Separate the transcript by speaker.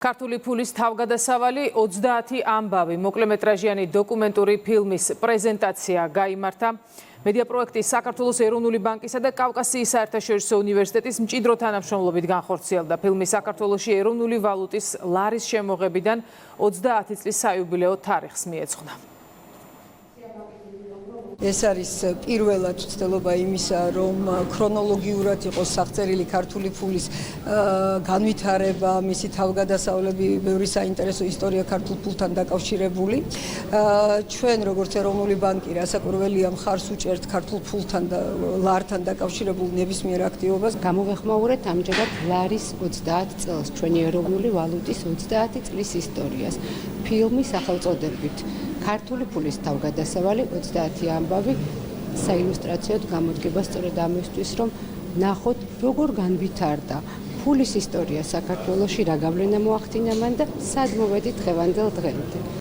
Speaker 1: ქართული ფულის თავგადასავალი 30 ამბავი მოკლემეტრაჟიანი დოკუმენტური ფილმის პრეზენტაცია გაიმართა. მედია პროექტის საქართველოს ეროვნული ბანკისა და კავკასიის საერთაშორისო უნივერსიტეტის მჭიდრო თანამშრომლობით განხორციელდა. ფილმი საქართველოში ეროვნული ვალუტის ლარის შემოღებიდან 30 წლის საიუბილეო თარიღს მიეძღვნა.
Speaker 2: ეს არის პირველად ცდილობა იმისა, რომ ქრონოლოგიურად იყოს აღწერილი ქართული ფულის განვითარება, მისი თავგადასავლები, ბევრი საინტერესო ისტორია ქართულ ფულთან დაკავშირებული. ჩვენ როგორც ეროვნული ბანკი რასაკვირველია მხარს უჭერთ ქართულ ფულთან და ლართან დაკავშირებულ ნებისმიერ აქტივობას.
Speaker 3: გამოვეხმაურეთ ამჯერად ლარის 30 წელს, ჩვენი ეროვნული ვალუტის 30 წლის ისტორიას. ფილმის სახელწოდებით ქართული ფულის თავგადასავალი 30 ამბავი საილუსტრაციოდ გამოდგება სწორედ ამისთვის, რომ ნახოთ, როგორ განვითარდა ფულის ისტორია საქართველოში, რა გავლენა მოახდინა მან და სად მოვედით დღევანდელ დღემდე.